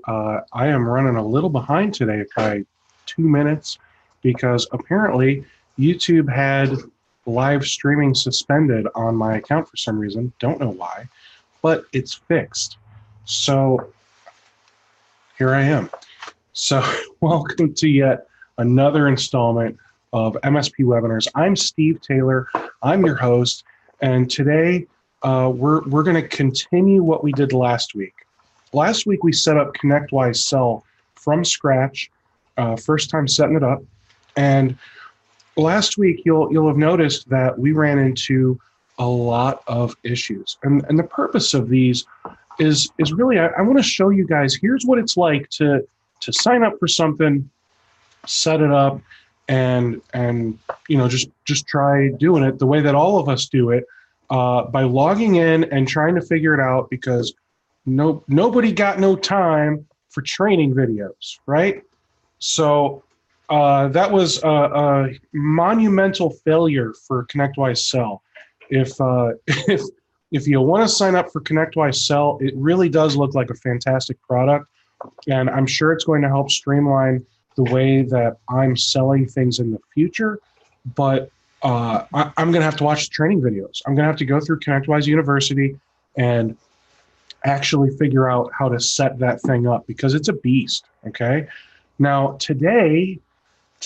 I am running a little behind today by 2 minutes because apparently YouTube had live streaming suspended on my account for some reason. Don't know why, but it's fixed. So here I am. So welcome to yet another installment of MSP Webinars. I'm Steve Taylor. I'm your host, and today we're going to continue what we did last week. Last week we set up ConnectWise Sell from scratch, first time setting it up, and last week you'll have noticed that we ran into a lot of issues, and the purpose of these is really I want to show you guys here's what it's like to sign up for something, set it up, and just try doing it the way that all of us do it, by logging in and trying to figure it out, because nobody got no time for training videos, right? So that was a monumental failure for ConnectWise Sell. If you want to sign up for ConnectWise Sell, it really does look like a fantastic product, and I'm sure it's going to help streamline the way that I'm selling things in the future. But I'm going to have to watch the training videos. I'm going to have to go through ConnectWise University and actually figure out how to set that thing up, because it's a beast. Okay. Now today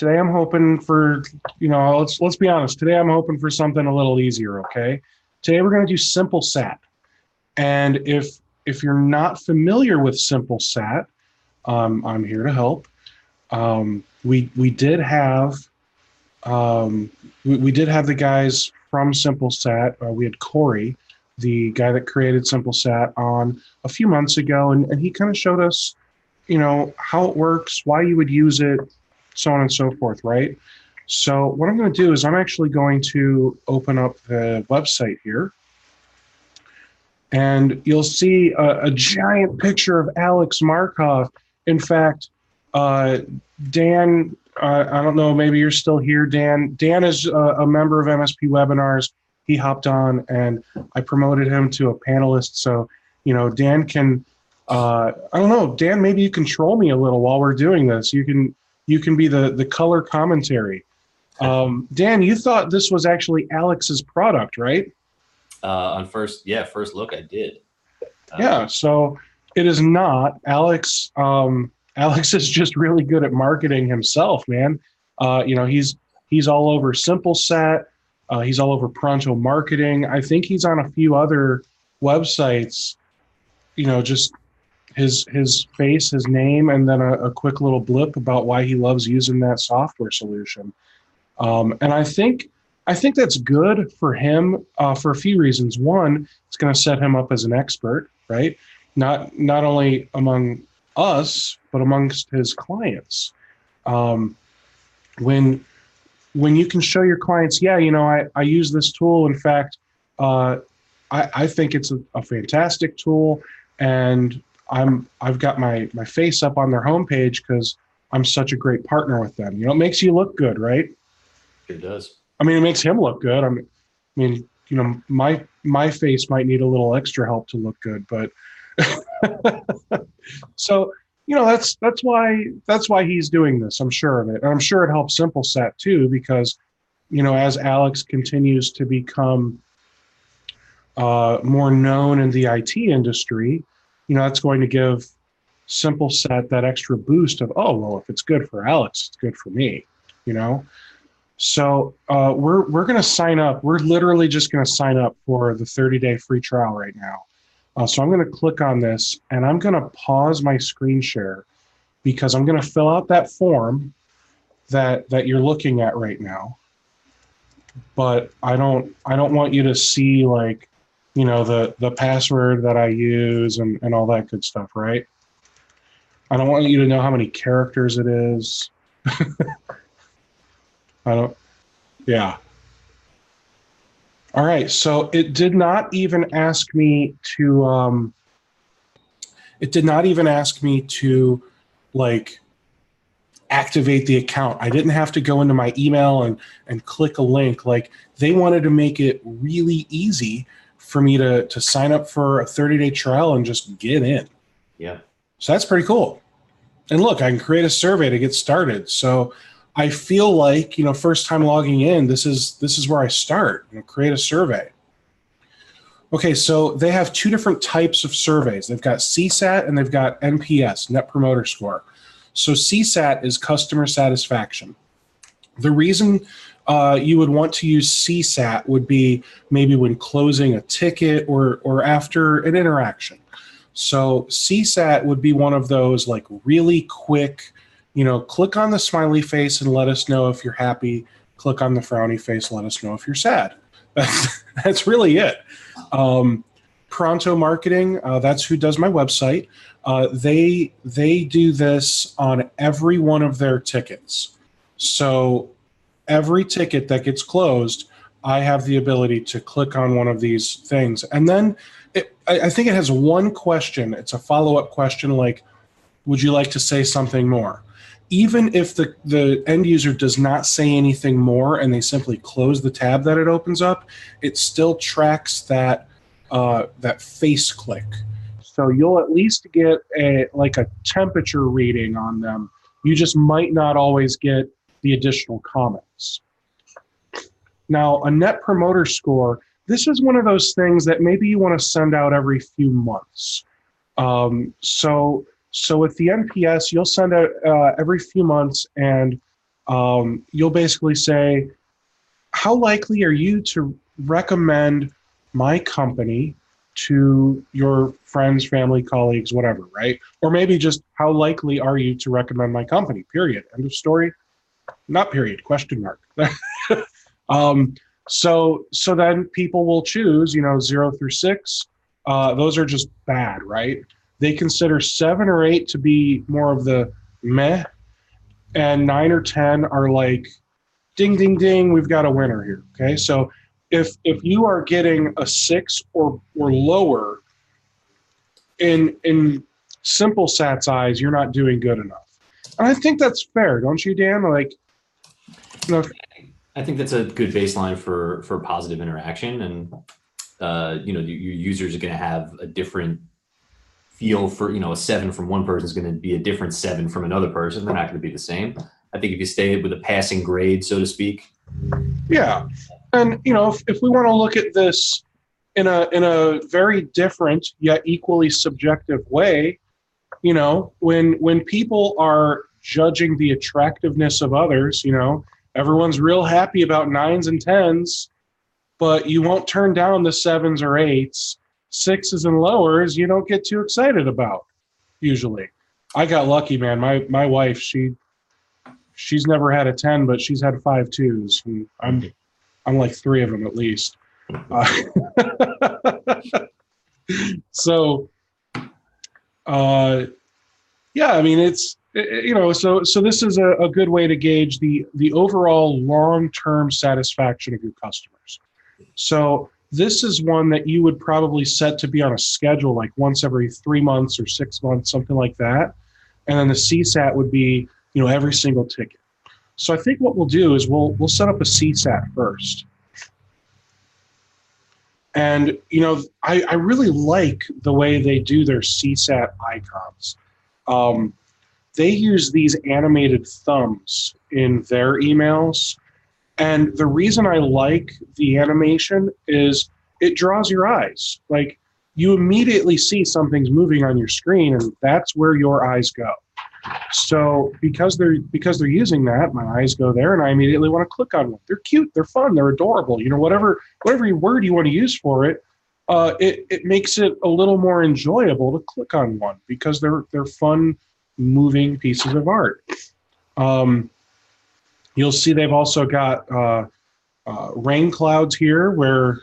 I'm hoping for, let's be honest. Today I'm hoping for something a little easier. Okay. Today we're going to do Simplesat. And if you're not familiar with Simplesat, I'm here to help. We did have the guys from Simplesat. We had Corey, the guy that created Simplesat, on a few months ago, and he kind of showed us, how it works, why you would use it, so on and so forth, right? So what I'm going to do is I'm actually going to open up the website here, and you'll see a giant picture of Alex Markov. In fact, Dan, I don't know, maybe you're still here, Dan. Dan is a member of MSP Webinars. He hopped on, and I promoted him to a panelist. So, Dan can, I don't know, Dan, maybe you can troll me a little while we're doing this. You can be the color commentary. Dan, you thought this was actually Alex's product, right? On first look, I did. Yeah, so it is not. Alex is just really good at marketing himself, man. He's all over Simplesat. He's all over Pronto Marketing. I think he's on a few other websites, just his face, his name, and then a quick little blip about why he loves using that software solution. And I think that's good for him for a few reasons. One, it's going to set him up as an expert, right? Not only among us, but amongst his clients. When you can show your clients, I use this tool. In fact, I think it's a fantastic tool, and I've got my face up on their homepage because I'm such a great partner with them. It makes you look good, right? It does. I mean, it makes him look good. My face might need a little extra help to look good, but so that's why he's doing this. I'm sure of it, and I'm sure it helps Simplesat too, because as Alex continues to become more known in the IT industry, that's going to give Simplesat that extra boost of, oh well, if it's good for Alex, it's good for me. So we're going to sign up. We're literally just going to sign up for the 30-day free trial right now. So I'm going to click on this, and I'm going to pause my screen share, because I'm going to fill out that form that you're looking at right now. But I don't want you to see the password that I use and all that good stuff, right? I don't want you to know how many characters it is. Yeah. All right, so it did not even ask me to activate the account. I didn't have to go into my email and click a link. They wanted to make it really easy for me to sign up for a 30-day trial and just get in. Yeah. So that's pretty cool. And look, I can create a survey to get started. So I feel like, first time logging in, this is where I start, create a survey. Okay, so they have two different types of surveys. They've got CSAT and they've got NPS, Net Promoter Score. So CSAT is customer satisfaction. The reason you would want to use CSAT would be maybe when closing a ticket or after an interaction. So CSAT would be one of those like really quick, click on the smiley face and let us know if you're happy. Click on the frowny face, let us know if you're sad. That's really it. Pronto Marketing, that's who does my website. They do this on every one of their tickets. So every ticket that gets closed, I have the ability to click on one of these things. And then I think it has one question. It's a follow-up question like, would you like to say something more? Even if the end user does not say anything more and they simply close the tab that it opens up, it still tracks that face click. So you'll at least get a temperature reading on them. You just might not always get the additional comments. Now, a Net Promoter Score, this is one of those things that maybe you want to send out every few months. So with the NPS, you'll send out every few months, and you'll basically say, how likely are you to recommend my company to your friends, family, colleagues, whatever, right? Or maybe just how likely are you to recommend my company, period. End of story. Not period, question mark. So then people will choose, 0 through 6. Those are just bad, right? They consider 7 or 8 to be more of the meh, and 9 or 10 are like, ding, ding, ding, we've got a winner here. Okay, so if you are getting a 6 or lower in Simplesat's eyes, you're not doing good enough. And I think that's fair, don't you, Dan? I think that's a good baseline for positive interaction, and your users are going to have a different feel for, a 7 from one person is going to be a different 7 from another person. They're not going to be the same. I think if you stay with a passing grade, so to speak. Yeah. And, if we want to look at this in a very different yet equally subjective way, when people are judging the attractiveness of others, everyone's real happy about 9s and 10s, but you won't turn down the 7s or 8s. 6s and lowers, you don't get too excited about, usually. I got lucky, man. My wife, she's never had a 10, but she's had 5 2s. And I'm like 3 of them at least. So, yeah, I mean, it's, so this is a good way to gauge the overall long-term satisfaction of your customers. So this is one that you would probably set to be on a schedule, like once every 3 months or 6 months, something like that. And then the CSAT would be, every single ticket. So I think what we'll do is we'll set up a CSAT first. And, I really like the way they do their CSAT icons. They use these animated thumbs in their emails. And the reason I like the animation is it draws your eyes. Like, you immediately see something's moving on your screen, and that's where your eyes go. So because they're using that, my eyes go there, and I immediately want to click on one. They're cute, they're fun, they're adorable. Whatever word you want to use for it, it makes it a little more enjoyable to click on one because they're fun, moving pieces of art. You'll see they've also got rain clouds here where,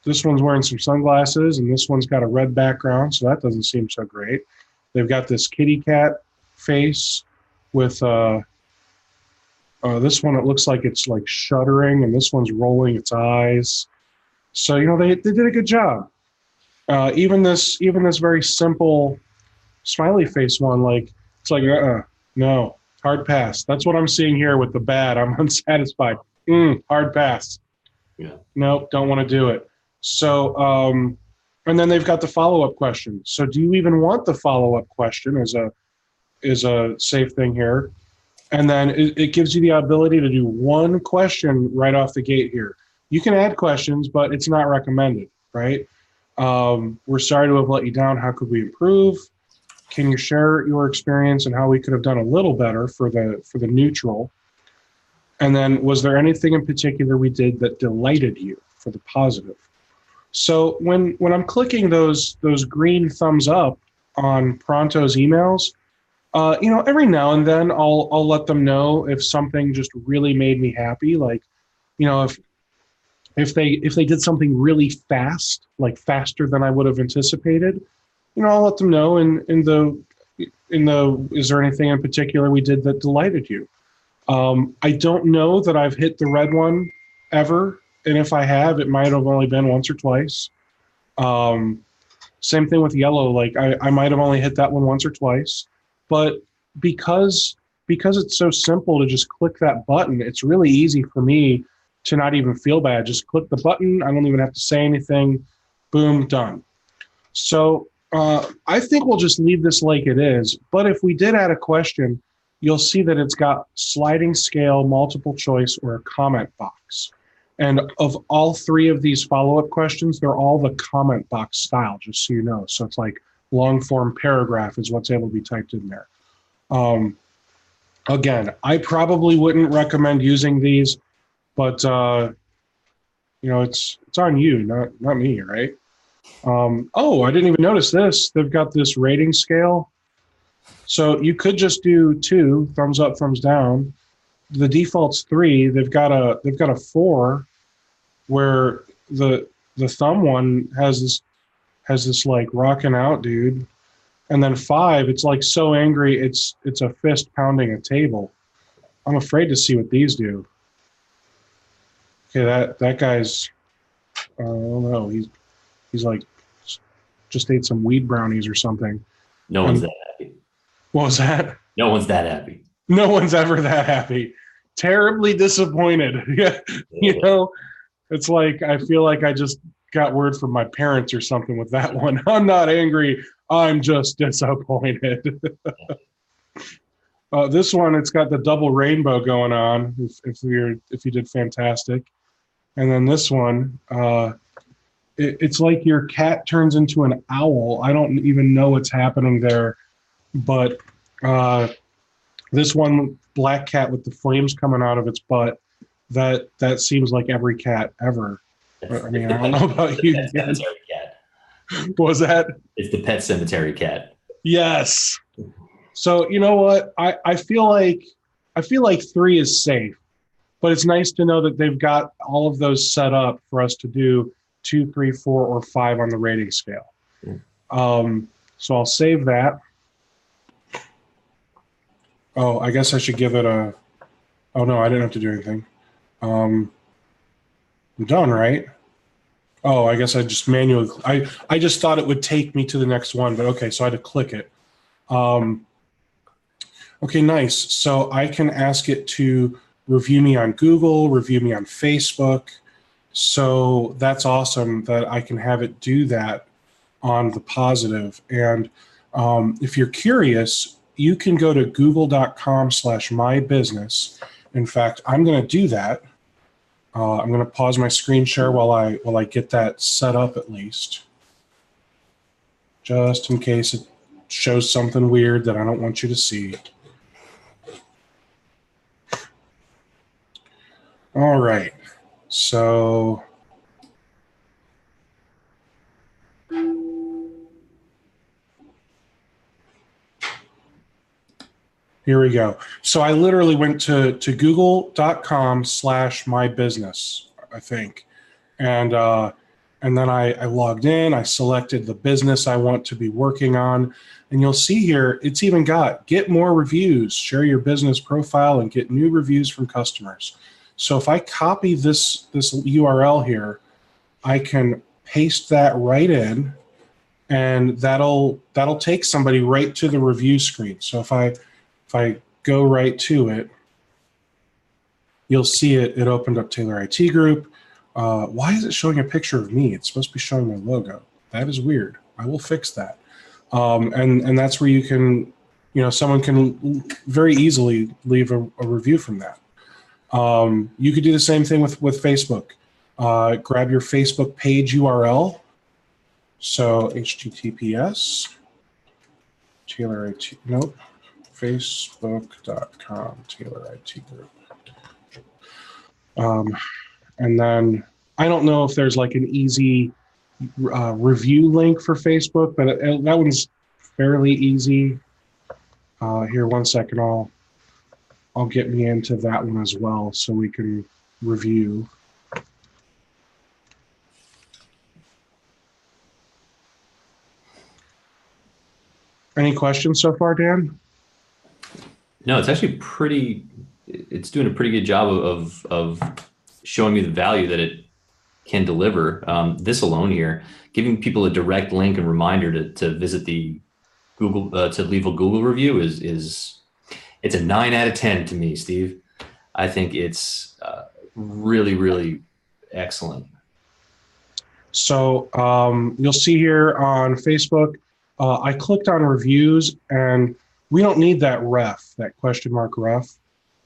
this one's wearing some sunglasses and this one's got a red background, so that doesn't seem so great. They've got this kitty cat face with this one, it looks like it's like shuddering, and this one's rolling its eyes. So, they did a good job. Even this very simple smiley face one, like, it's like, no. Hard pass. That's what I'm seeing here with the bad. I'm unsatisfied. Hard pass. Yeah. Nope, don't want to do it. So, And then they've got the follow-up question. So do you even want the follow-up question is a safe thing here. And then it gives you the ability to do one question right off the gate here. You can add questions, but it's not recommended, right? We're sorry to have let you down. How could we improve? Can you share your experience and how we could have done a little better for the neutral? And then was there anything in particular we did that delighted you for the positive? So when I'm clicking those green thumbs up on Pronto's emails, every now and then I'll let them know if something just really made me happy. Like, if they did something really fast, like faster than I would have anticipated, I'll let them know in the is there anything in particular we did that delighted you? I don't know that I've hit the red one ever. And if I have, it might have only been once or twice. Same thing with yellow. Like I might have only hit that one once or twice. But because it's so simple to just click that button, it's really easy for me to not even feel bad. Just click the button. I don't even have to say anything. Boom, done. So I think we'll just leave this like it is. But if we did add a question, you'll see that it's got sliding scale, multiple choice, or a comment box. And of all three of these follow-up questions, they're all the comment box style, just so you know. So it's like long form paragraph is what's able to be typed in there. Again, I probably wouldn't recommend using these, but it's on you, not me, right? I didn't even notice this. They've got this rating scale. So you could just do 2, thumbs up, thumbs down. The default's 3. They've got a 4, where the thumb one has this like rocking out dude, and then 5, it's like so angry it's a fist pounding a table. I'm afraid to see what these do. Okay, that guy's I don't know, he's like just ate some weed brownies or something. No one's that happy. What was that? No one's that happy. No one's ever that happy. Terribly disappointed. It's like I feel like I just got word from my parents or something with that one. I'm not angry. I'm just disappointed. This one, it's got the double rainbow going on. If you did fantastic, and then this one, it's like your cat turns into an owl. I don't even know what's happening there, but this one, black cat with the flames coming out of its butt, that seems like every cat ever. I mean, I don't know about you. Cemetery cat. What was that? It's the Pet Cemetery cat. Yes. So you know what? I feel like 3 is safe, but it's nice to know that they've got all of those set up for us to do 2, 3, 4, or 5 on the rating scale. So I'll save that. Oh, I guess I should give it a. Oh no, I didn't have to do anything. I'm done, right? Oh, I guess I just manually. I just thought it would take me to the next one, but okay, so I had to click it. Okay, nice. So I can ask it to review me on Google, review me on Facebook. So that's awesome that I can have it do that on the positive. And if you're curious, you can go to google.com/mybusiness. In fact, I'm going to do that. I'm going to pause my screen share while I get that set up at least, just in case it shows something weird that I don't want you to see. All right, so here we go. So I literally went to google.com/mybusiness, I think. And then I logged in, I selected the business I want to be working on. And you'll see here, it's even got get more reviews, share your business profile, and get new reviews from customers. So if I copy this URL here, I can paste that right in, and that'll take somebody right to the review screen. So if I go right to it, you'll see it opened up Taylor IT Group. Why is it showing a picture of me? It's supposed to be showing my logo. That is weird. I will fix that. And that's where you can, someone can very easily leave a review from that. You could do the same thing with Facebook. Grab your Facebook page URL. So HTTPS, Taylor IT, nope, facebook.com, Taylor IT Group. And then I don't know if there's like an easy review link for Facebook, but that one's fairly easy. Here, 1 second, I'll get me into that one as well so we can review. Any questions so far, Dan? No, it's actually it's doing a pretty good job of showing me the value that it can deliver. This alone here, giving people a direct link and reminder to visit the Google, to leave a Google review it's a 9 out of 10 to me, Steve. I think it's really, really excellent. So you'll see here on Facebook, I clicked on reviews, and we don't need that ref, that question mark ref.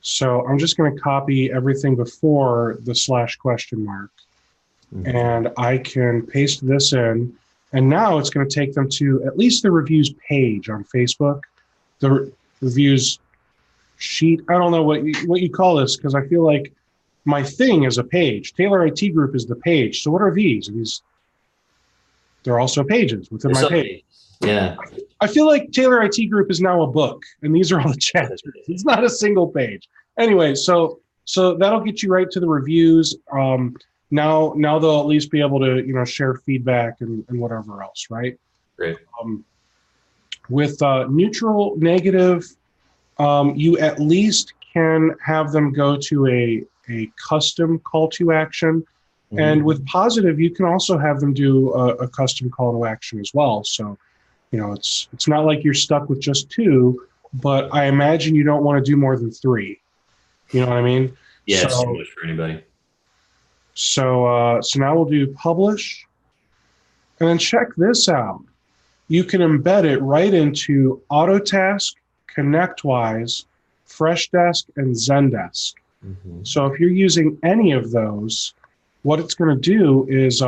So I'm just going to copy everything before the /? And I can paste this in. And now it's going to take them to at least the reviews page on Facebook, the reviews sheet. I don't know what you call this, because I feel like my thing is a page. Taylor IT Group is the page. So what are these? They're also pages within my page. Yeah. I feel like Taylor IT Group is now a book, and these are all the chapters. It's not a single page. Anyway, so that'll get you right to the reviews. Now they'll at least be able to share feedback and whatever else, right? Great. With neutral, negative, you at least can have them go to a custom call to action. Mm-hmm. And with positive, you can also have them do a custom call to action as well. So, it's not like you're stuck with just 2, but I imagine you don't want to do more than 3. You know what I mean? Yeah, it's too much for anybody. So now we'll do publish, and then check this out. You can embed it right into Autotask, ConnectWise, Freshdesk, and Zendesk. Mm-hmm. So if you're using any of those, what it's going to do is,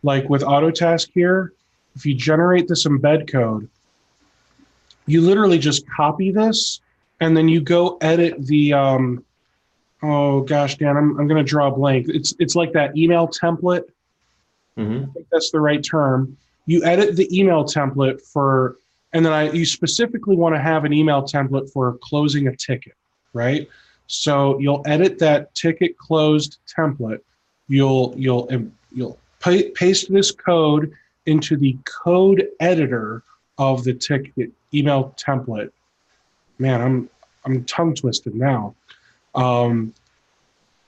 like with Autotask here, if you generate this embed code, you literally just copy this, and then you go edit the, oh gosh, Dan, I'm going to draw a blank. It's like that email template. Mm-hmm. I think that's the right term. You edit the email template and then you specifically want to have an email template for closing a ticket, right? So you'll edit that ticket closed template. You'll paste this code into the code editor of the ticket email template. Man, I'm tongue twisted now.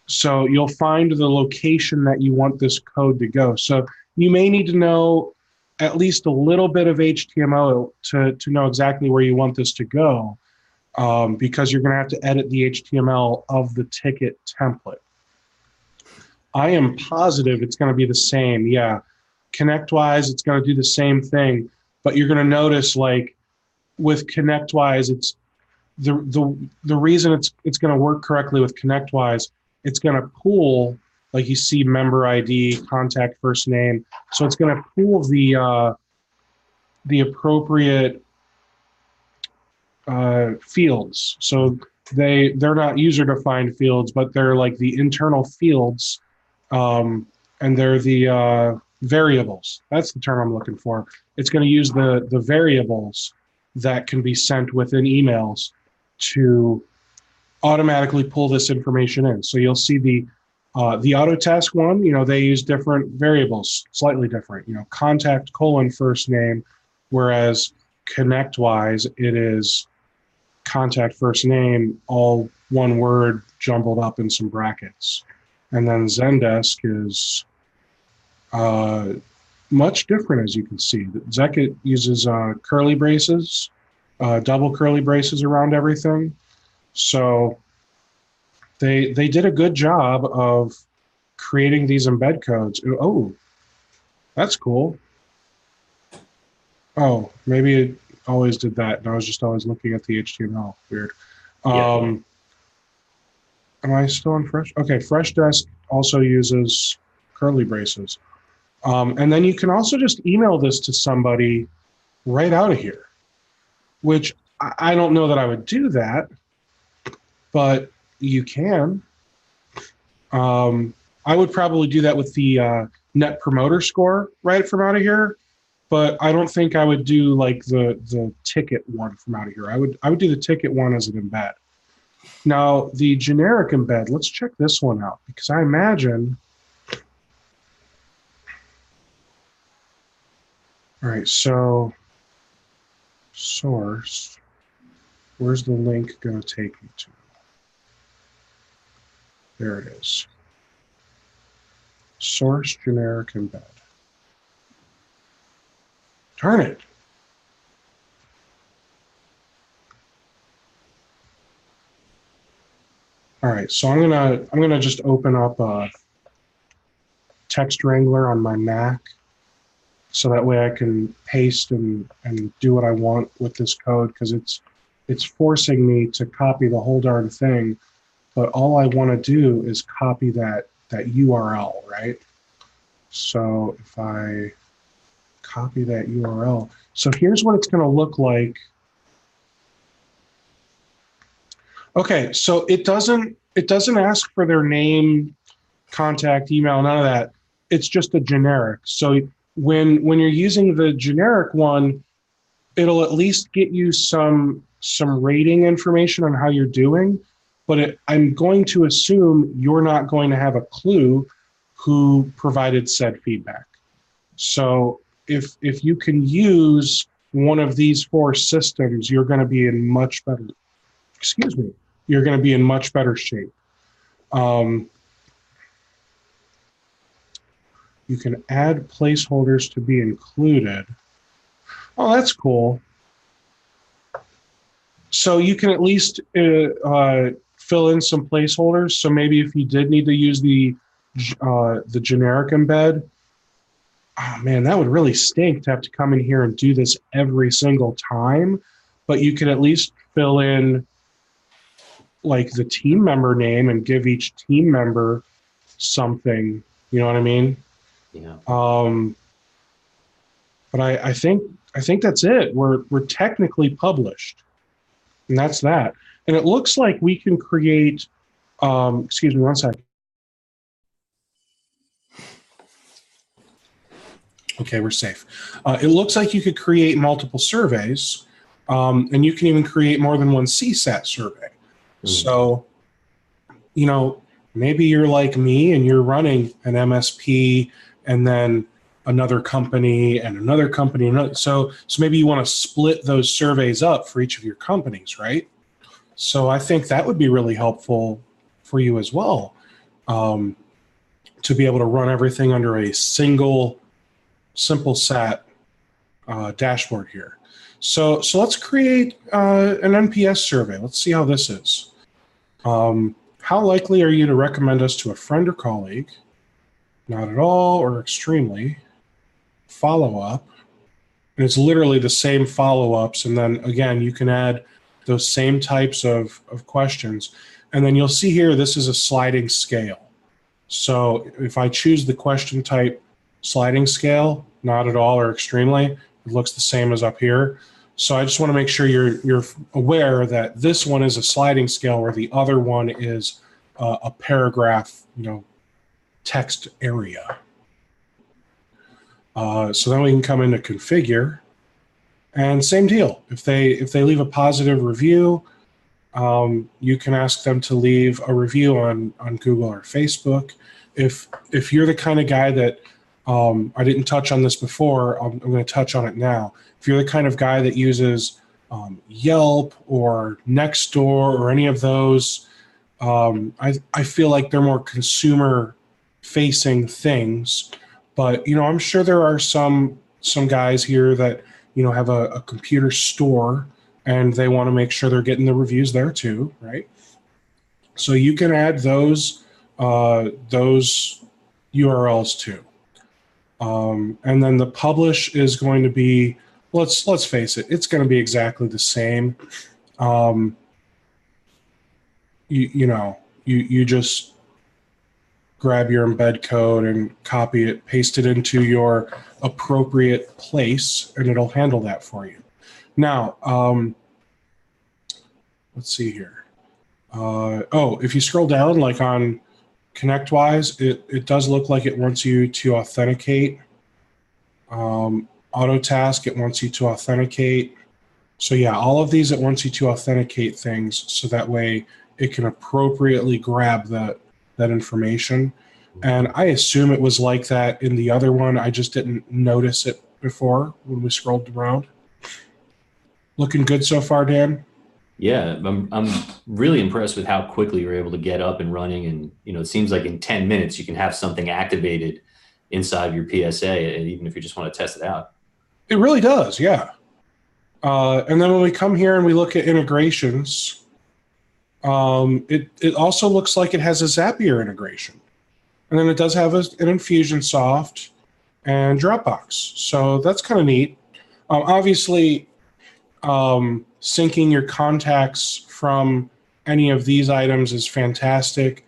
So you'll find the location that you want this code to go. So you may need to know at least a little bit of HTML to know exactly where you want this to go, because you're going to have to edit the HTML of the ticket template. I am positive it's going to be the same. Yeah. ConnectWise, it's going to do the same thing, but you're going to notice, like with ConnectWise, it's the reason it's going to work correctly with ConnectWise, it's going to pull, like you see, member ID, contact first name. So it's going to pull the appropriate fields. So they're not user-defined fields, but they're like the internal fields, and they're the variables. That's the term I'm looking for. It's going to use the variables that can be sent within emails to automatically pull this information in. So you'll see the Autotask one, they use different variables, slightly different, contact : first name, whereas ConnectWise, it is contact first name, all one word jumbled up in some brackets. And then Zendesk is much different, as you can see. Zendesk uses curly braces, double curly braces around everything. So they did a good job of creating these embed codes. Oh, that's cool. Oh, maybe it always did that, and I was just always looking at the HTML. Weird. Yeah. Am I still on Fresh? Okay, Freshdesk also uses curly braces. And then you can also just email this to somebody right out of here, which I don't know that I would do that, but you can. I would probably do that with the Net Promoter Score right from out of here, but I don't think I would do like the ticket one from out of here. I would do the ticket one as an embed. Now the generic embed, let's check this one out because I imagine. All right, so source, where's the link going to take me to? There it is. Source generic embed. Darn it. All right, so I'm gonna just open up a text wrangler on my Mac, so that way I can paste and do what I want with this code because it's forcing me to copy the whole darn thing. But all I want to do is copy that URL, right? So if I copy that URL, so here's what it's going to look like. Okay, so it doesn't ask for their name, contact, email, none of that. It's just a generic. So when you're using the generic one, it'll at least get you some rating information on how you're doing, but I'm going to assume you're not going to have a clue who provided said feedback. So if you can use one of these four systems, you're going to be in much better, you're going to be in much better shape. You can add placeholders to be included. Oh, that's cool. So you can at least fill in some placeholders. So maybe if you did need to use the generic embed, oh man, that would really stink to have to come in here and do this every single time. But you can at least fill in like the team member name and give each team member something. You know what I mean? Yeah. But I think that's it. We're technically published, and that's that. And it looks like we can create. Excuse me, one second. Okay, we're safe. It looks like you could create multiple surveys, and you can even create more than one CSAT survey. So, maybe you're like me and you're running an MSP and then another company and another company. So maybe you want to split those surveys up for each of your companies, right? So I think that would be really helpful for you as well, to be able to run everything under a single Simplesat dashboard here. So let's create an NPS survey. Let's see how this is. How likely are you to recommend us to a friend or colleague? Not at all or extremely. Follow up. And it's literally the same follow-ups. And then again, you can add those same types of questions. And then you'll see here, this is a sliding scale. So if I choose the question type sliding scale, not at all or extremely, it looks the same as up here. So I just want to make sure you're aware that this one is a sliding scale where the other one is a paragraph, text area. So then we can come into configure, and same deal. If they leave a positive review, you can ask them to leave a review on Google or Facebook. If you're the kind of guy that I didn't touch on this before, I'm going to touch on it now. If you're the kind of guy that uses Yelp or Nextdoor or any of those, I feel like they're more consumer-facing things. But I'm sure there are some guys here that have a computer store and they want to make sure they're getting the reviews there too, right? So you can add those URLs too. And then the publish is going to be let's face it, it's going to be exactly the same. You just grab your embed code and copy it, paste it into your appropriate place, and it'll handle that for you. Now, let's see here. If you scroll down, like on ConnectWise, it does look like it wants you to authenticate. Autotask, it wants you to authenticate. So yeah, all of these, it wants you to authenticate things so that way it can appropriately grab that information. And I assume it was like that in the other one. I just didn't notice it before when we scrolled around. Looking good so far, Dan? Yeah, I'm really impressed with how quickly you're able to get up and running. And, it seems like in 10 minutes, you can have something activated inside your PSA, even if you just want to test it out. It really does, yeah. And then when we come here and we look at integrations, it also looks like it has a Zapier integration. And then it does have an Infusionsoft and Dropbox. So that's kind of neat. Obviously, syncing your contacts from any of these items is fantastic.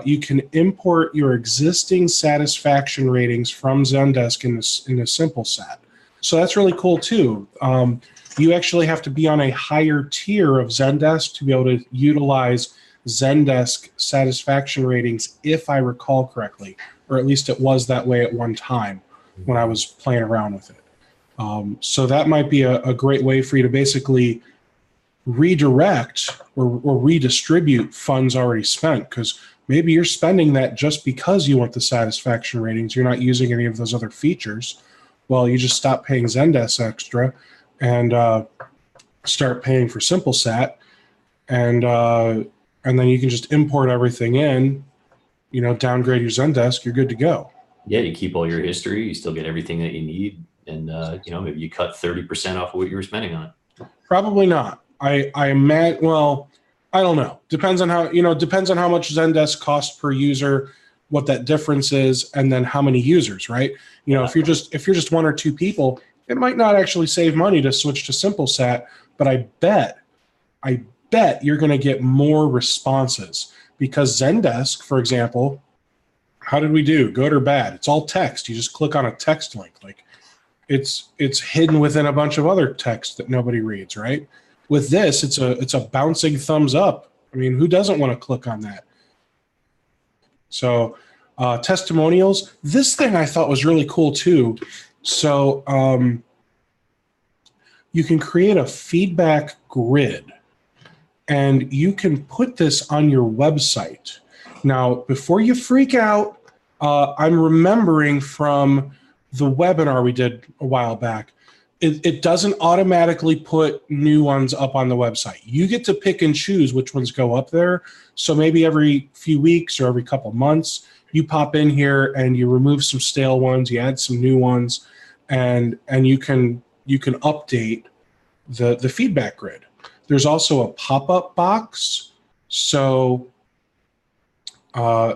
You can import your existing satisfaction ratings from Zendesk in the Simplesat. So that's really cool too. You actually have to be on a higher tier of Zendesk to be able to utilize Zendesk satisfaction ratings, if I recall correctly, or at least it was that way at one time when I was playing around with it. So that might be a great way for you to basically redirect or redistribute funds already spent, because maybe you're spending that just because you want the satisfaction ratings. You're not using any of those other features. Well, you just stop paying Zendesk extra and start paying for Simplesat, and then you can just import everything in, downgrade your Zendesk, you're good to go. Yeah, you keep all your history, you still get everything that you need, and maybe you cut 30% off of what you were spending on it. Probably not. I don't know. Depends on how much Zendesk costs per user, what that difference is, and then how many users, right? If you're just one or two people, it might not actually save money to switch to Simplesat, but I bet you're going to get more responses, because Zendesk, for example, how did we do? Good or bad? It's all text. You just click on a text link. Like it's hidden within a bunch of other text that nobody reads, right? With this, it's a bouncing thumbs up. I mean, who doesn't want to click on that? So testimonials, this thing I thought was really cool too. So you can create a feedback grid, and you can put this on your website. Now, before you freak out, I'm remembering from the webinar we did a while back, it doesn't automatically put new ones up on the website. You get to pick and choose which ones go up there. So maybe every few weeks or every couple months, you pop in here and you remove some stale ones, you add some new ones, and you can update the feedback grid. There's also a pop-up box. So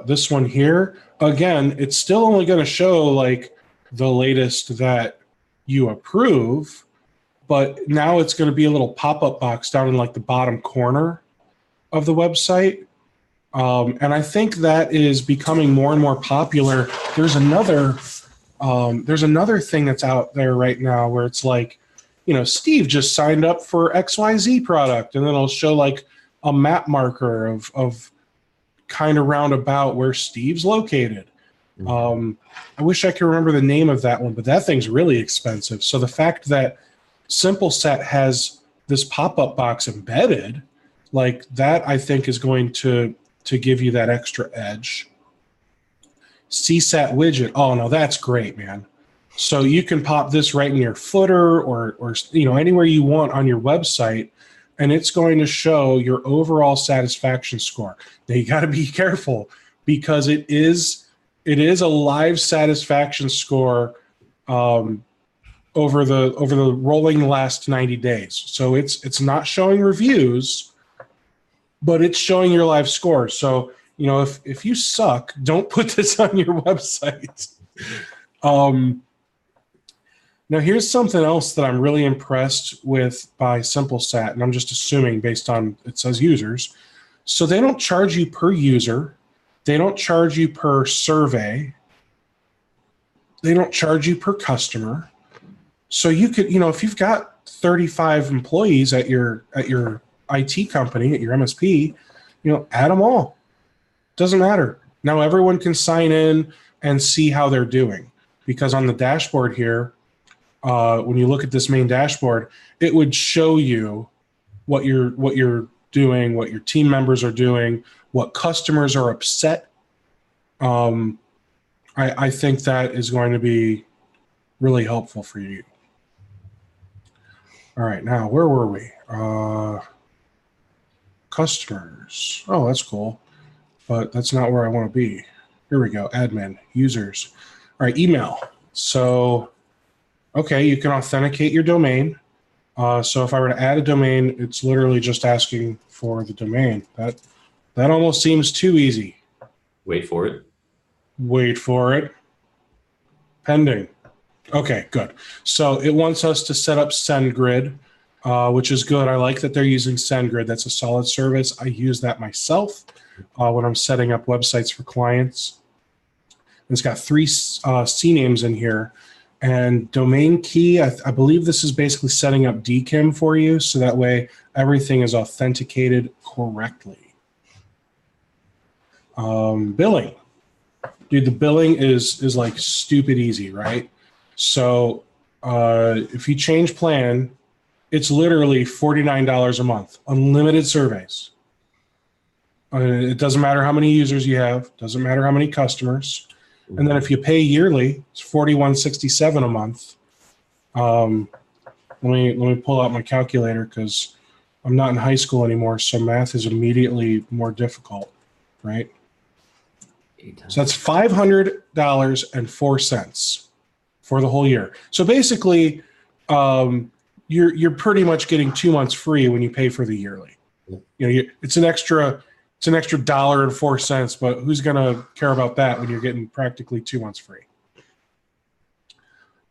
this one here, again, it's still only going to show like the latest that you approve, but now it's going to be a little pop-up box down in like the bottom corner of the website. And I think that is becoming more and more popular. There's another thing that's out there right now where it's like, Steve just signed up for XYZ product, and then it'll show like a map marker of kind of roundabout where Steve's located. I wish I could remember the name of that one, but that thing's really expensive. So the fact that Simplesat has this pop-up box embedded, like that, I think is going to give you that extra edge. CSAT widget. Oh no, that's great, man. So you can pop this right in your footer or anywhere you want on your website, and it's going to show your overall satisfaction score. Now you got to be careful, because it is a live satisfaction score over the rolling last 90 days. So it's not showing reviews, but it's showing your live score. So if you suck, don't put this on your website. Now, here's something else that I'm really impressed with by Simplesat, and I'm just assuming based on it says users. So they don't charge you per user. They don't charge you per survey. They don't charge you per customer. So you could, if you've got 35 employees at your IT company, at your MSP, add them all. Doesn't matter. Now everyone can sign in and see how they're doing, because on the dashboard here, when you look at this main dashboard, it would show you what you're doing, what your team members are doing, what customers are upset. I think that is going to be really helpful for you. All right, now where were we? Customers. Oh, that's cool, but that's not where I want to be. Here we go, admin, users. All right, email. So, okay, you can authenticate your domain. So if I were to add a domain, it's literally just asking for the domain. That almost seems too easy. Wait for it. Wait for it. Pending. Okay, good. So it wants us to set up SendGrid, which is good. I like that they're using SendGrid. That's a solid service. I use that myself when I'm setting up websites for clients. It's got 3 CNAMEs in here. And domain key, I believe this is basically setting up DKIM for you, so that way everything is authenticated correctly. Billing. Dude, the billing is like stupid easy, right? So if you change plan, it's literally $49 a month, unlimited surveys. It doesn't matter how many users you have, doesn't matter how many customers. And then if you pay yearly, it's $41.67 a month. Let me pull out my calculator because I'm not in high school anymore, so math is immediately more difficult, right? So that's $500.04 for the whole year. So basically, you're pretty much getting 2 months free when you pay for the yearly. It's an extra $1.04, but who's going to care about that when you're getting practically 2 months free?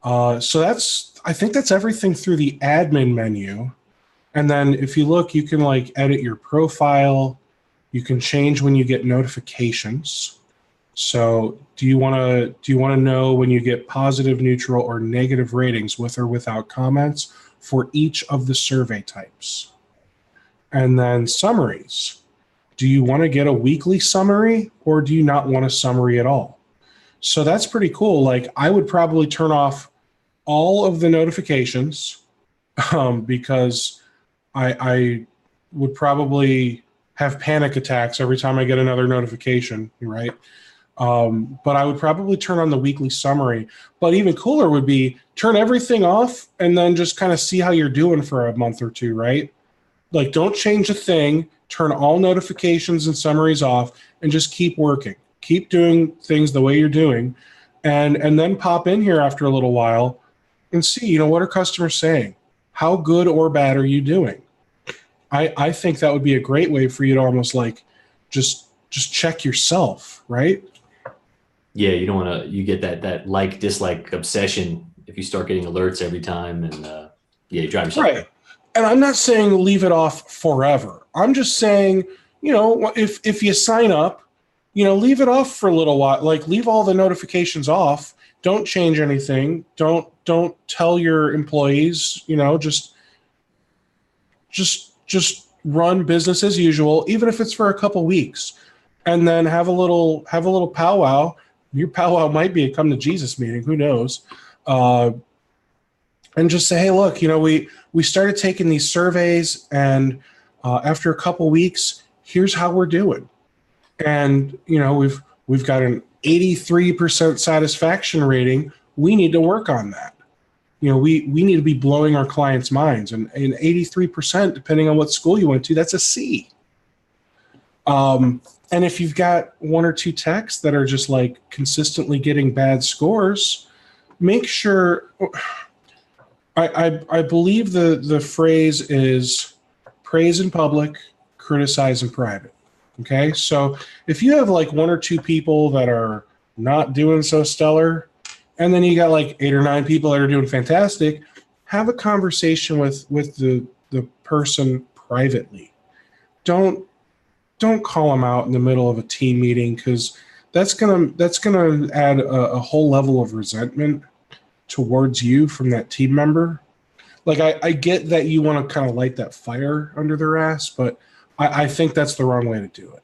So I think that's everything through the admin menu. And then if you look, you can like edit your profile. You can change when you get notifications. So do you want to know when you get positive, neutral, or negative ratings with or without comments for each of the survey types? And then summaries. Do you want to get a weekly summary or do you not want a summary at all? So that's pretty cool. Like I would probably turn off all of the notifications because I would probably have panic attacks every time I get another notification, right? But I would probably turn on the weekly summary. But even cooler would be turn everything off and then just kind of see how you're doing for a month or two, right? Like don't change a thing. Turn all notifications and summaries off and just keep working. Keep doing things the way you're doing and then pop in here after a little while and see, what are customers saying? How good or bad are you doing? I think that would be a great way for you to almost like just check yourself, right? Yeah, you don't want to, you get that like dislike obsession if you start getting alerts every time and you drive yourself. Right. And I'm not saying leave it off forever. I'm just saying, if you sign up, leave it off for a little while. Like leave all the notifications off. Don't change anything. Don't tell your employees, just run business as usual, even if it's for a couple weeks, and then have a little powwow. Your powwow might be a come to Jesus meeting. Who knows? And just say, hey, look, we started taking these surveys, and after a couple weeks, here's how we're doing. And we've got an 83% satisfaction rating. We need to work on that. We need to be blowing our clients' minds. And 83%, depending on what school you went to, that's a C. And if you've got 1 or 2 techs that are just like consistently getting bad scores, make sure. I believe the phrase is praise in public, criticize in private. Okay, so if you have like 1 or 2 people that are not doing so stellar, and then you got like 8 or 9 people that are doing fantastic. Have a conversation with the person privately. Don't call them out in the middle of a team meeting, because that's gonna add a whole level of resentment towards you from that team member. Like I get that you want to kind of light that fire under their ass, but I think that's the wrong way to do it.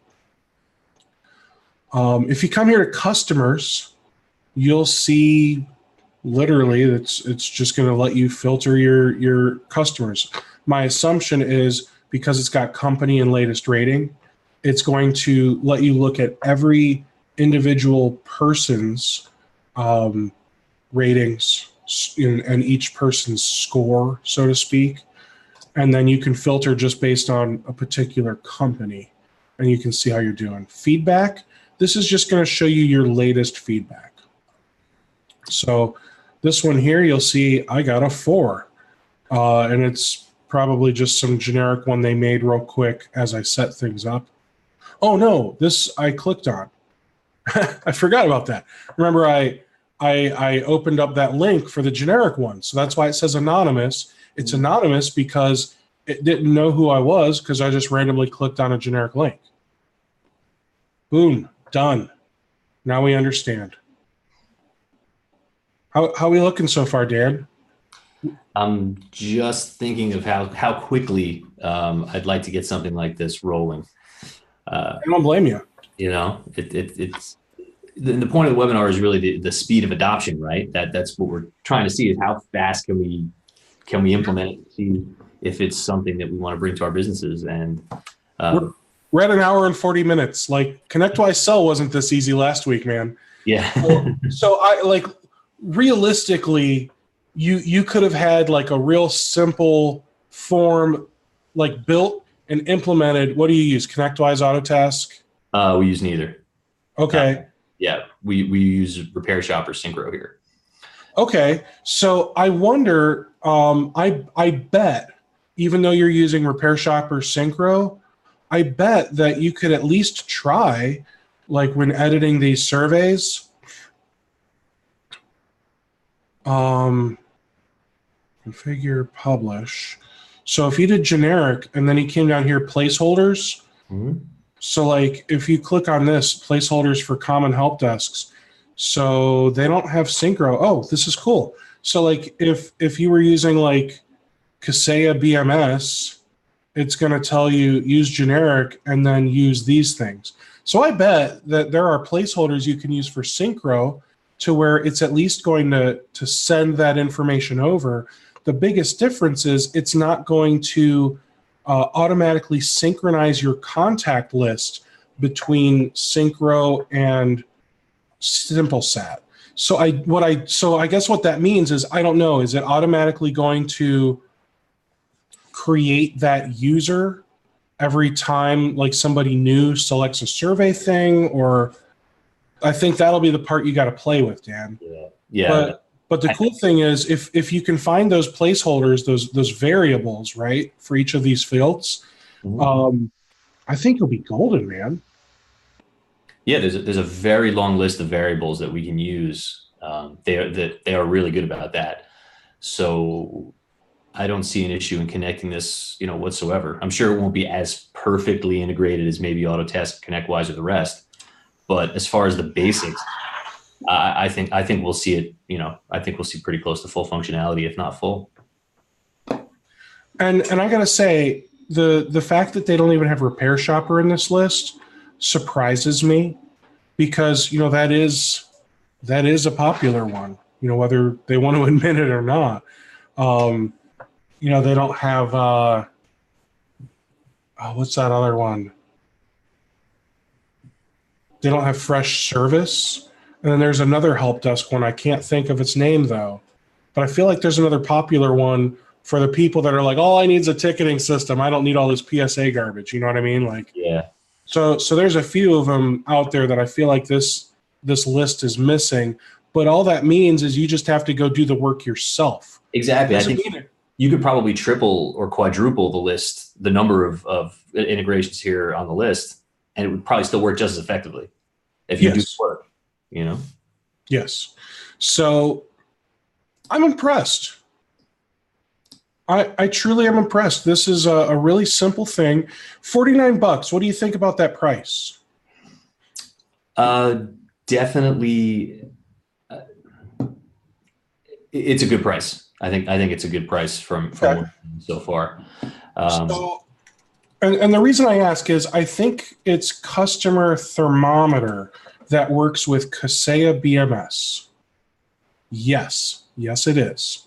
If you come here to customers, you'll see literally it's just going to let you filter your customers. My assumption is because it's got company and latest rating, it's going to let you look at every individual person's ratings and each person's score, so to speak. And then you can filter just based on a particular company, and you can see how you're doing. Feedback, this is just going to show you your latest feedback. So this one here, you'll see I got a 4. And it's probably just some generic one they made real quick as I set things up. Oh no, this I clicked on. I forgot about that. Remember, I opened up that link for the generic one. So that's why it says anonymous. It's anonymous because it didn't know who I was, because I just randomly clicked on a generic link. Boom, done. Now we understand. How are we looking so far, Dan? I'm just thinking of how quickly I'd like to get something like this rolling. I don't blame you. You know, it's the point of the webinar is really the speed of adoption, right? That's what we're trying to see, is how fast can we implement it, see if it's something that we want to bring to our businesses. And we're at an hour and 40 minutes. Like, ConnectWise Sell wasn't this easy last week, man. Yeah. So I like, realistically, you could have had like a real simple form like built and implemented. What do you use? ConnectWise Autotask? We use neither. Okay. Yeah, we use Repair Shop or Synchro here. Okay, so I wonder, I bet, even though you're using Repair Shop or Synchro, I bet that you could at least try, like when editing these surveys, configure publish. So if you did generic and then you came down here, placeholders. Mm-hmm. So like if you click on this, placeholders for common help desks, so they don't have Synchro. Oh, this is cool. So like if you were using like Kaseya BMS, it's going to tell you use generic and then use these things. So I bet that there are placeholders you can use for Synchro to where it's at least going to send that information over. The biggest difference is it's not going to automatically synchronize your contact list between Synchro and Simplesat. So I guess what that means is, I don't know, is it automatically going to create that user every time like somebody new selects a survey thing? Or I think that'll be the part you got to play with, Dan. Yeah. But the cool thing is, if you can find those placeholders, those variables, right, for each of these fields, I think you'll be golden, man. Yeah, there's a very long list of variables that we can use. They are really good about that. So I don't see an issue in connecting this, whatsoever. I'm sure it won't be as perfectly integrated as maybe Autotask, ConnectWise, or the rest. But as far as the basics, I think we'll see it. I think we'll see pretty close to full functionality, if not full. And I gotta say, the fact that they don't even have Repair Shopper in this list surprises me, because that is a popular one. Whether they want to admit it or not. They don't have what's that other one? They don't have Fresh Service. And then there's another help desk one. I can't think of its name though, but I feel like there's another popular one for the people that are like, all I need is a ticketing system. I don't need all this PSA garbage. You know what I mean? Like, yeah. So there's a few of them out there that I feel like this list is missing, but all that means is you just have to go do the work yourself. Exactly. I think you could probably triple or quadruple the number of integrations here on the list, and it would probably still work just as effectively if you do the work. Yes. So I'm impressed. I truly am impressed. This is a really simple thing. $49. What do you think about that price? Definitely, it's a good price. I think it's a good price from so far. And the reason I ask is I think it's customer thermometer that works with Kaseya BMS. Yes, it is.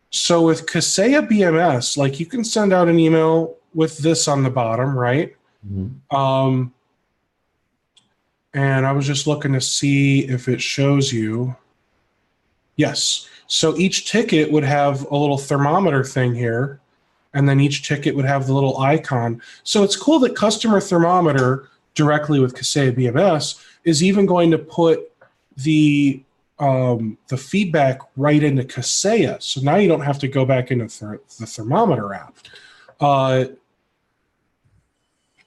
So with Kaseya BMS, like you can send out an email with this on the bottom, right? Mm-hmm. And I was just looking to see if it shows you. Yes. So each ticket would have a little thermometer thing here, and then each ticket would have the little icon. So it's cool that customer thermometer directly with Kaseya BMS is even going to put the feedback right into Kaseya. So now you don't have to go back into the thermometer app.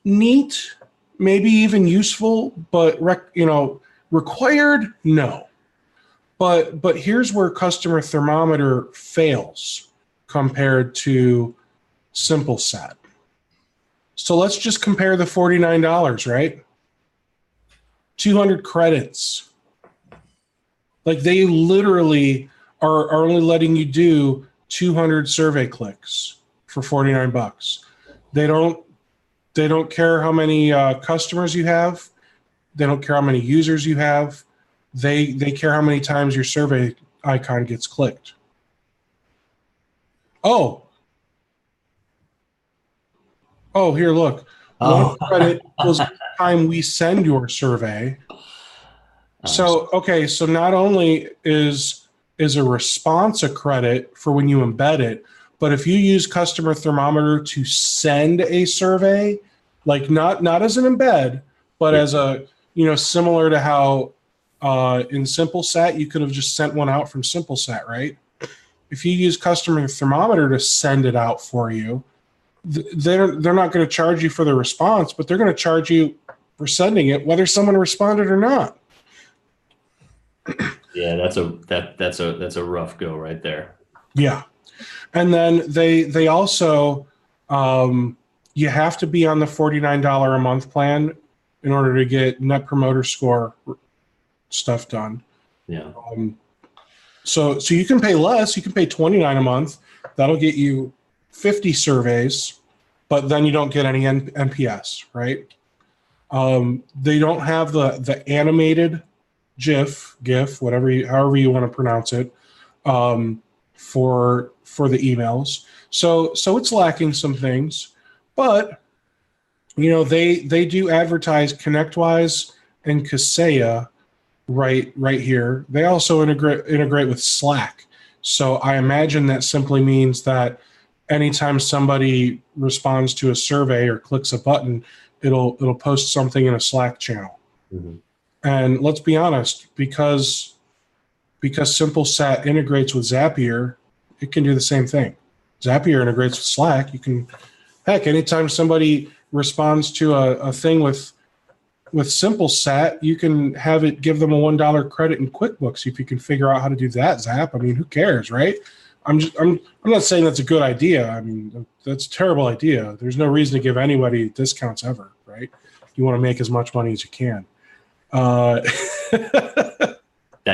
Neat, maybe even useful, but required? No. But here's where customer thermometer fails compared to Simplesat. So let's just compare the $49, right? 200 credits. Like they literally are only letting you do 200 survey clicks for $49. They don't care how many customers you have. They don't care how many users you have. They care how many times your survey icon gets clicked. Oh, here, look. One credit was the time we send your survey. So not only is a response a credit for when you embed it, but if you use customer thermometer to send a survey, like not as an embed, but as a, similar to how in Simplesat, you could have just sent one out from Simplesat, right? If you use customer thermometer to send it out for you, they're not going to charge you for the response, but they're going to charge you for sending it, whether someone responded or not. Yeah, that's a rough go right there. Yeah, and then they also you have to be on the $49 a month plan in order to get Net Promoter Score stuff done. Yeah. So you can pay less. You can pay $29 a month. That'll get you 50 surveys, but then you don't get any NPS, right? They don't have the animated GIF, however you want to pronounce it, for the emails. So it's lacking some things, but they do advertise ConnectWise and Kaseya right here. They also integrate with Slack. So I imagine that simply means that anytime somebody responds to a survey or clicks a button, it'll post something in a Slack channel. Mm-hmm. And let's be honest, because Simplesat integrates with Zapier, it can do the same thing. Zapier integrates with Slack. Anytime somebody responds to a thing with Simplesat, you can have it give them a $1 credit in QuickBooks if you can figure out how to do that, Zap. I mean, who cares, right? I'm not saying that's a good idea. I mean, that's a terrible idea. There's no reason to give anybody discounts ever, right? You want to make as much money as you can. That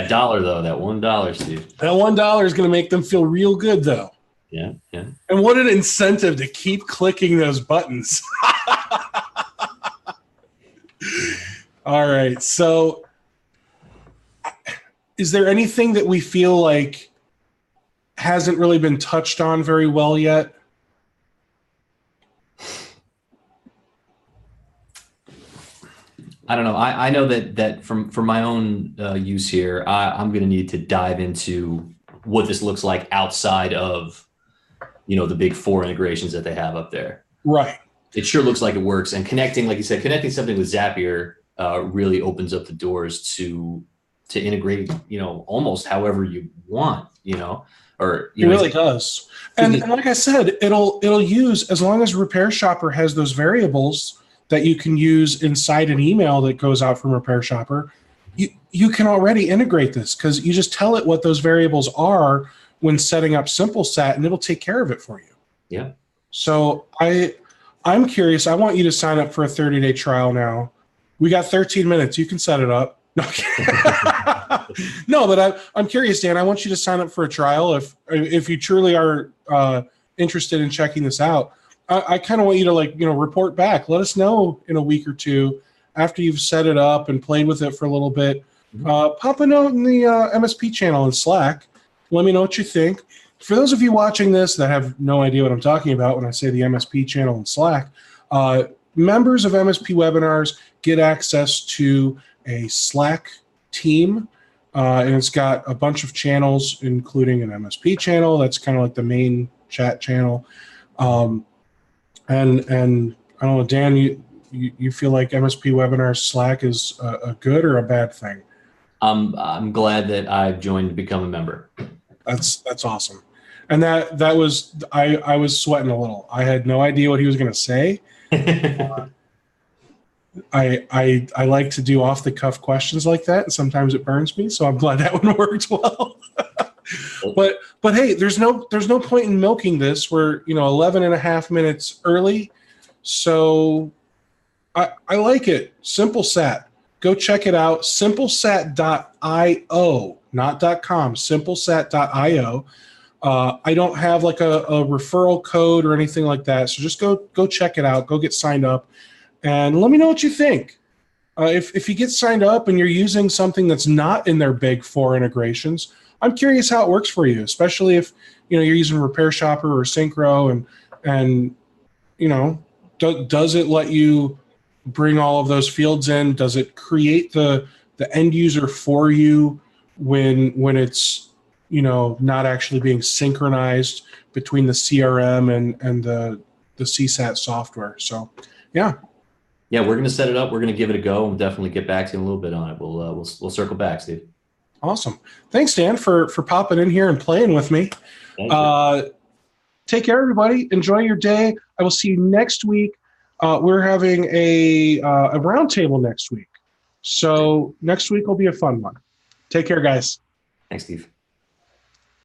dollar though, that $1, Steve. That $1 is going to make them feel real good though. Yeah. And what an incentive to keep clicking those buttons. All right. So is there anything that we feel like hasn't really been touched on very well yet? I don't know. I know that from my own use here, I'm going to need to dive into what this looks like outside of, the big 4 integrations that they have up there. Right. It sure looks like it works. And connecting, like you said, connecting something with Zapier really opens up the doors to integrate, almost however you want, or it really does. And like I said, it'll use, as long as Repair Shopper has those variables that you can use inside an email that goes out from Repair Shopper, you can already integrate this because you just tell it what those variables are when setting up Simplesat, and it'll take care of it for you. Yeah. So I'm curious. I want you to sign up for a 30-day trial now. We got 13 minutes. You can set it up. No, no, but I'm curious, Dan. I want you to sign up for a trial if you truly are interested in checking this out. I kind of want you to report back. Let us know in a week or two after you've set it up and played with it for a little bit. Pop a note in the MSP channel in Slack. Let me know what you think. For those of you watching this that have no idea what I'm talking about when I say the MSP channel in Slack, members of MSP webinars get access to a Slack team, and it's got a bunch of channels, including an MSP channel. That's kind of like the main chat channel. And I don't know, Dan, you feel like MSP webinars Slack is a good or a bad thing? I'm glad that I've joined to become a member. That's awesome. And that was I was sweating a little. I had no idea what he was going to say. I like to do off the cuff questions like that, and sometimes it burns me. So I'm glad that one worked well. but hey, there's no point in milking this. We're 11 and a half minutes early, so I like it. Simplesat, go check it out. Simplesat.io, not .com. Simplesat.io. I don't have like a referral code or anything like that, so just go check it out. Go get signed up, and let me know what you think. If you get signed up and you're using something that's not in their big four integrations, I'm curious how it works for you, especially if you're using Repair Shopper or Synchro, and does it let you bring all of those fields in? Does it create the end user for you when it's not actually being synchronized between the CRM and the CSAT software? So yeah, we're going to set it up. We're going to give it a go. We'll definitely get back to you in a little bit on it. We'll circle back, Steve. Awesome. Thanks, Dan, for popping in here and playing with me. Take care, everybody. Enjoy your day. I will see you next week. We're having a roundtable next week. So next week will be a fun one. Take care, guys. Thanks, Steve.